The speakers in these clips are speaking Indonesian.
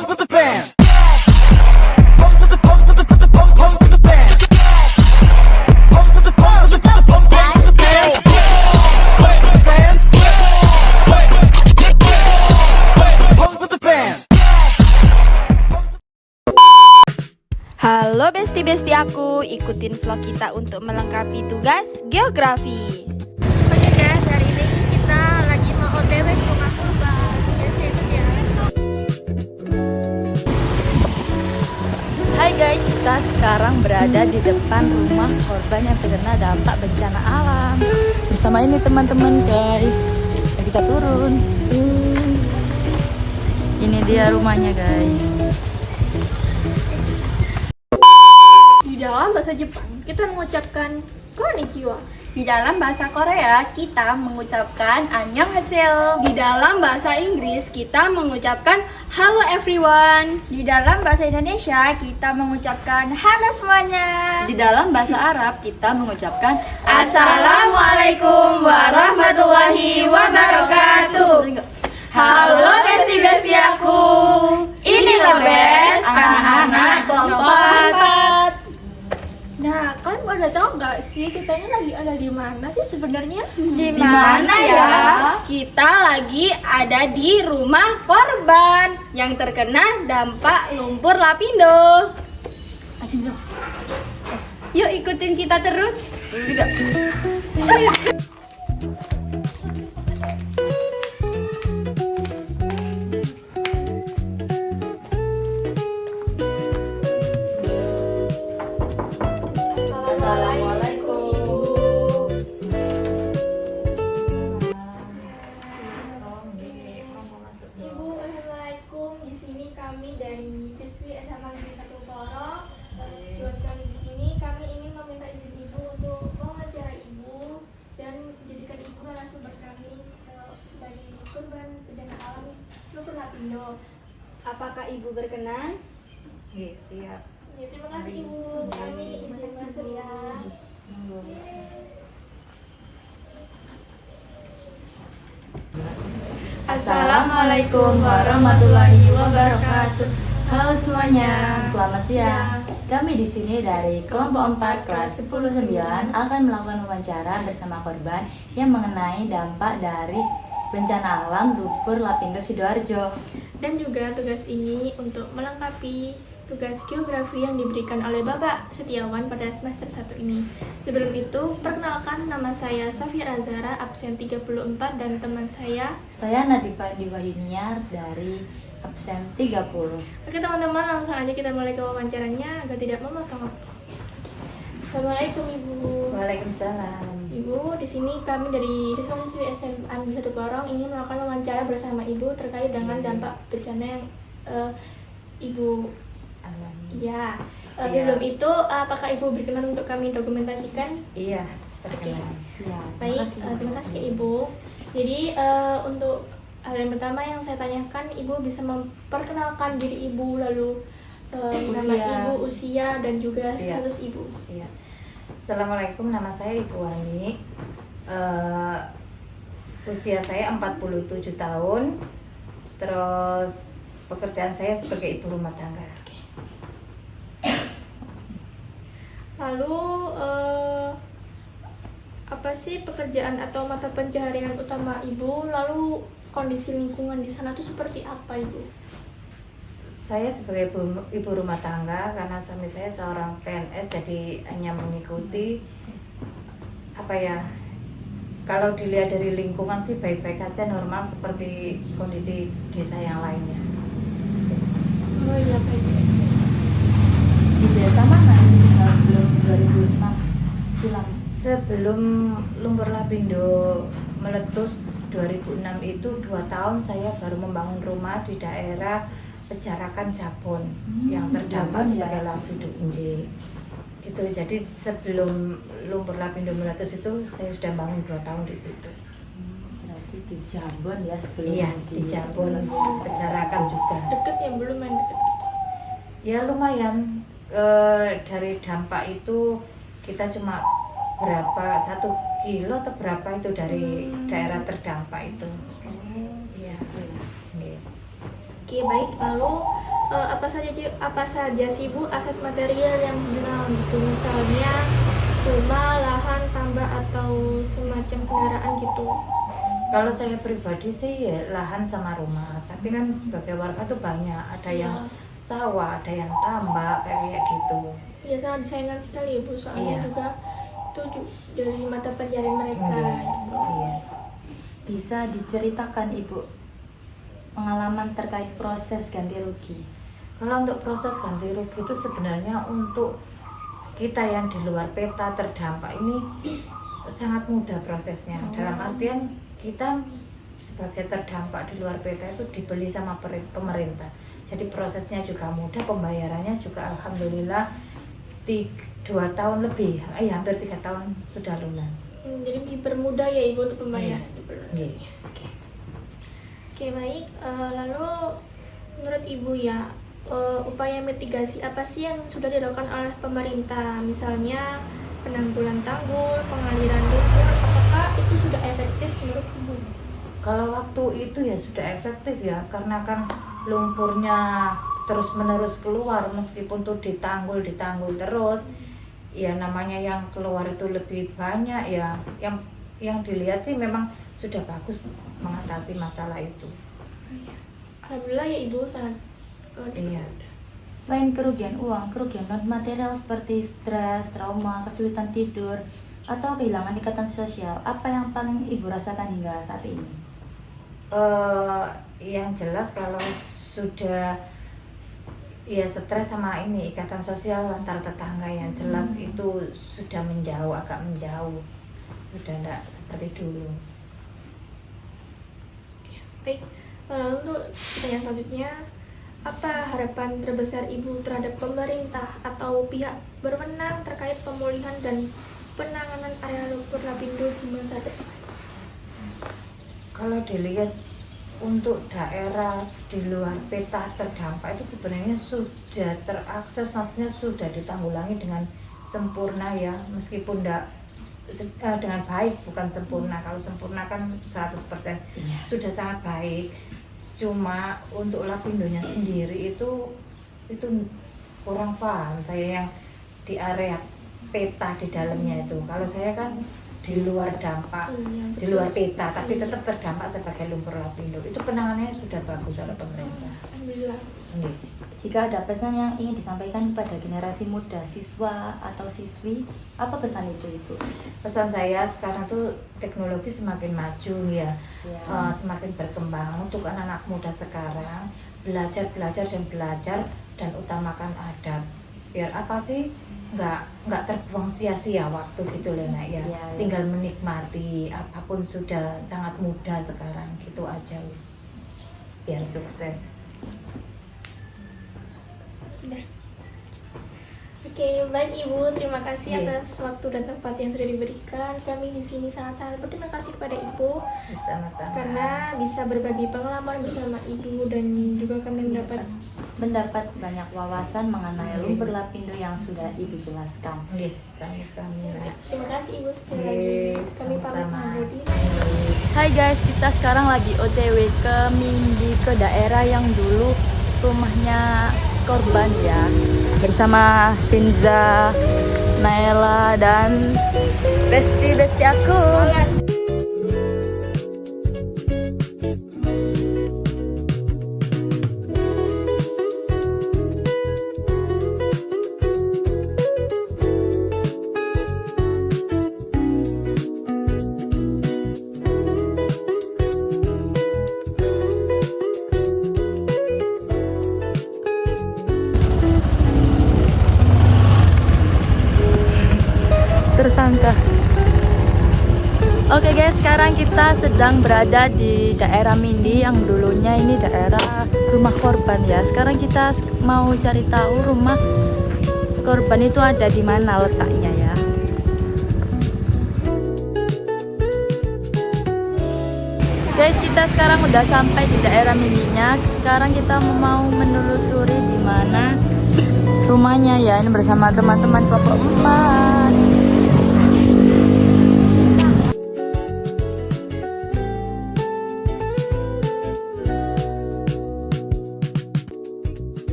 Pose with the bands. Pose with the pose with the pose with the bands. Pose with the pose with the pose with the bands. Pose with the bands. Pose with the bands. Halo besti-besti aku, ikutin vlog kita untuk melengkapi tugas geografi. Oke guys, hari ini kita lagi mau OTW ke rumah korban. Guys, ikut ya. Hai guys, kita sekarang berada di depan rumah korban yang terkena dampak bencana alam. Bersama ini teman-teman guys, dan kita turun. Ini dia rumahnya guys. Di dalam bahasa Jepang, kita mengucapkan konnichiwa. Di dalam bahasa Korea kita mengucapkan annyeonghaseyo. Di dalam bahasa Inggris kita mengucapkan hello everyone. Di dalam bahasa Indonesia kita mengucapkan halo semuanya. Di dalam bahasa Arab kita mengucapkan Assalamualaikum warahmatullahi wabarakatuh. Halo besti-besti aku. Inilah best anak-anak kelompok 4. Nah, kalian pada tahu nggak sih kita ini lagi ada di mana sih sebenarnya? Di mana ya? Kita lagi ada di rumah korban yang terkena dampak lumpur lapindo. Yuk ikutin kita terus. Assalamualaikum Ibu. Ibu, assalamualaikum. Di sini kami dari siswi SMA Negeri 1 Porong. Tujuan kami di sini, kami ingin meminta izin Ibu untuk mewawancara Ibu dan menjadikan Ibu narasumber kami sebagai korban bencana alam lumpur lapindo. Apakah ibu berkenan? Oke, siap. Ya, terima kasih Ibu. Kami izin masuk ya. Assalamualaikum warahmatullahi wabarakatuh. Halo semuanya, selamat siang. Kami di sini dari kelompok 4 kelas 10-9 akan melakukan wawancara bersama korban yang mengenai dampak dari bencana alam lumpur lapindo Sidoarjo. Dan juga tugas ini untuk melengkapi tugas geografi yang diberikan oleh Bapak Setiawan pada semester 1 ini. Sebelum itu, perkenalkan nama saya Safira Azara, absen 34, dan teman saya. Saya Nadifa Diwahyuniar dari absen 30. Oke teman-teman, langsung aja kita mulai ke wawancaranya agar tidak memotong-motong. Assalamualaikum Ibu. Waalaikumsalam. Ibu, di sini kami dari siswa-siswi SMA Negeri 1 Porong ingin melakukan wawancara bersama Ibu terkait dengan dampak bencana yang Ibu. Iya. Sebelum itu, apakah Ibu berkenan untuk kami dokumentasikan? Iya, Oke. Ya, Baik, terima kasih Ibu. Jadi untuk hal yang pertama yang saya tanyakan, Ibu bisa memperkenalkan diri Ibu, lalu nama Ibu, usia, dan juga status Ibu. Iya. Assalamualaikum, nama saya Ibu Wani. Usia saya 47 tahun. Terus pekerjaan saya sebagai ibu rumah tangga. Lalu apa sih pekerjaan atau mata pencaharian utama Ibu? Lalu kondisi lingkungan di sana tuh seperti apa Ibu? Saya sebagai ibu rumah tangga karena suami saya seorang PNS, jadi hanya mengikuti apa ya? Kalau dilihat dari lingkungan sih baik-baik aja, normal seperti kondisi desa yang lainnya. Oh iya, baik. Di desa mana sebelum 2006 silam? Sebelum lumpur lapindo meletus 2006 itu 2 tahun saya baru membangun rumah di daerah Pejarakan Jabon yang terdampak Jabon, sebagai ya? lapindo Inje. Gitu. Jadi sebelum lumpur lapindo meletus itu saya sudah bangun 2 tahun di situ. Berarti di Jabon ya sebelum. Iya, di Jabon, Pejarakan juga. Deket ya, belum main deket. Ya lumayan. Dari dampak itu kita cuma berapa, 1 kilo atau berapa itu dari daerah terdampak itu. Iya. Oke, baik. Lalu apa saja sih Bu aset material yang dikenal gitu, misalnya rumah, lahan, tambak atau semacam kendaraan gitu. Kalau saya pribadi sih ya lahan sama rumah, tapi kan sebagai warga tuh banyak, ada yang sawah, ada yang tambak kayak gitu. Ya sangat disayangkan sekali ya Bu, soalnya Iya. juga itu dari mata pencarian mereka gitu. Iya. Bisa diceritakan Ibu pengalaman terkait proses ganti rugi? Kalau untuk proses ganti rugi itu sebenarnya untuk kita yang di luar peta terdampak ini sangat mudah prosesnya. Dalam artian kita sebagai terdampak di luar peta itu dibeli sama pemerintah. Jadi prosesnya juga mudah, pembayarannya juga alhamdulillah 2 tahun lebih, hampir 3 tahun sudah lunas. Jadi dipermudah ya Ibu untuk pembayaran. Iya. Oke baik, lalu menurut Ibu ya, upaya mitigasi apa sih yang sudah dilakukan oleh pemerintah? Misalnya penanggulan tanggul, pengaliran lumpur, apakah itu sudah efektif menurut Ibu? Kalau waktu itu ya sudah efektif ya, karena kan lumpurnya terus-menerus keluar, meskipun tuh ditanggul terus, ya namanya yang keluar itu lebih banyak ya. Yang dilihat sih memang sudah bagus mengatasi masalah itu. Alhamdulillah ya Ibu, sangat Iya. Selain kerugian uang, kerugian non material seperti stres, trauma, kesulitan tidur, atau kehilangan ikatan sosial, apa yang paling Ibu rasakan hingga saat ini? Yang jelas kalau sudah ya stres sama ini ikatan sosial antar tetangga yang jelas itu sudah agak menjauh, sudah tidak seperti dulu. baik. Lalu untuk pertanyaan selanjutnya, apa harapan terbesar Ibu terhadap pemerintah atau pihak berwenang terkait pemulihan dan penanganan area lumpur Lapindo di masa depan? Kalau dilihat untuk daerah di luar peta terdampak itu sebenarnya sudah terakses, maksudnya sudah ditanggulangi dengan sempurna ya, meskipun dengan baik, bukan sempurna. Kalau sempurna kan 100% sudah sangat baik. Cuma untuk Lapindonya sendiri itu kurang paham saya yang di area peta di dalamnya itu. Kalau saya kan di luar dampak, di luar peta, tapi tetap terdampak sebagai lumpur Lapindo. Itu penanganannya sudah bagus oleh pemerintah. Alhamdulillah. Ini. Jika ada pesan yang ingin disampaikan kepada generasi muda, siswa atau siswi, apa pesan itu Ibu? Pesan saya sekarang tuh teknologi semakin maju ya, Ya. semakin berkembang. Untuk anak-anak muda sekarang belajar dan utamakan adab. Biar apa sih nggak terbuang sia-sia waktu gitu loh Nak ya. Ya. Tinggal menikmati, apapun sudah sangat mudah sekarang, gitu aja wis. Biar sukses. Sudah. Oke, baik Ibu, terima kasih Iya. atas waktu dan tempat yang sudah diberikan. Kami di sini sangat berterima kasih pada Ibu Sama-sama. karena bisa berbagi pengalaman bersama Ibu, dan juga kami Mendapat banyak wawasan mengenai lumpur Lapindo yang sudah Ibu jelaskan. Oke, sama-sama. Terima kasih Ibu sekali lagi. Oke, Kami pamit sama-sama. undur diri. Hai guys, kita sekarang lagi OTW ke Mindi, ke daerah yang dulu rumahnya korban ya. Bersama Finza, Naila dan besti aku. Tersangka. Oke guys, sekarang kita sedang berada di daerah Mindi yang dulunya ini daerah rumah korban ya. Sekarang kita mau cari tahu rumah korban itu ada di mana letaknya ya. Guys, kita sekarang udah sampai di daerah Mindinya. Sekarang kita mau menelusuri di mana rumahnya ya. Ini bersama teman-teman kelompok 4.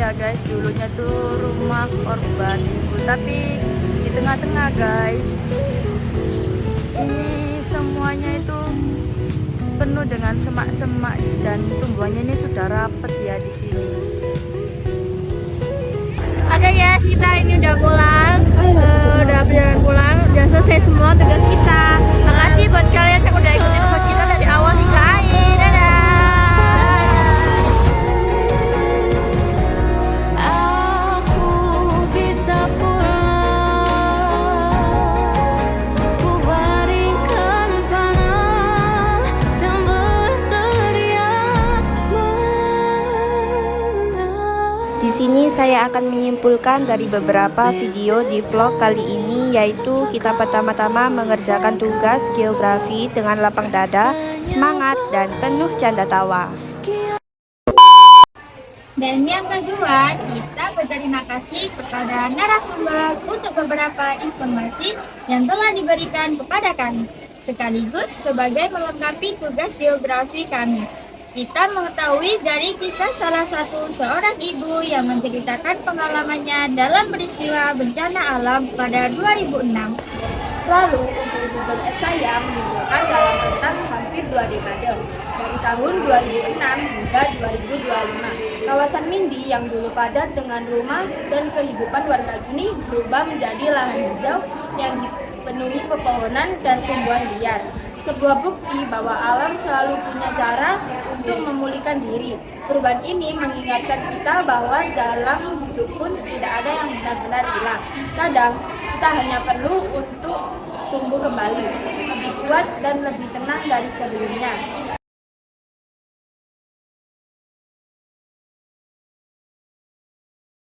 ya guys, dulunya tuh rumah korban ibu, tapi di tengah-tengah guys ini semuanya itu penuh dengan semak-semak dan tumbuhannya ini sudah rapet ya di sini. Oke guys, kita ini udah pulang, udah perjalanan pulang, udah selesai semua tugas kita. Makasih buat kalian yang udah ikutin vlog kita dari awal hingga akhir. Dadah. Aku bisa pulang, ku baringkan panah dan berteriak menang. Di sini saya akan menyimpulkan dari beberapa video di vlog kali ini, yaitu kita pertama-tama mengerjakan tugas geografi dengan lapang dada, semangat, dan penuh canda tawa. Dan yang kedua, kita berterima kasih kepada narasumber untuk beberapa informasi yang telah diberikan kepada kami, sekaligus sebagai melengkapi tugas geografi kami. Kita mengetahui dari kisah salah satu seorang ibu yang menceritakan pengalamannya dalam peristiwa bencana alam pada 2006. Lalu, untuk ibu Bang saya menimbulkan dalam rentang hampir 2 dekade, dari tahun 2006 hingga 2025. Kawasan Mindi yang dulu padat dengan rumah dan kehidupan warga kini berubah menjadi lahan hijau yang dipenuhi pepohonan dan tumbuhan liar. Sebuah bukti bahwa alam selalu punya cara untuk memulihkan diri. Perubahan ini mengingatkan kita bahwa dalam hidup pun tidak ada yang benar-benar hilang. Kadang kita hanya perlu untuk tumbuh kembali, lebih kuat dan lebih tenang dari sebelumnya.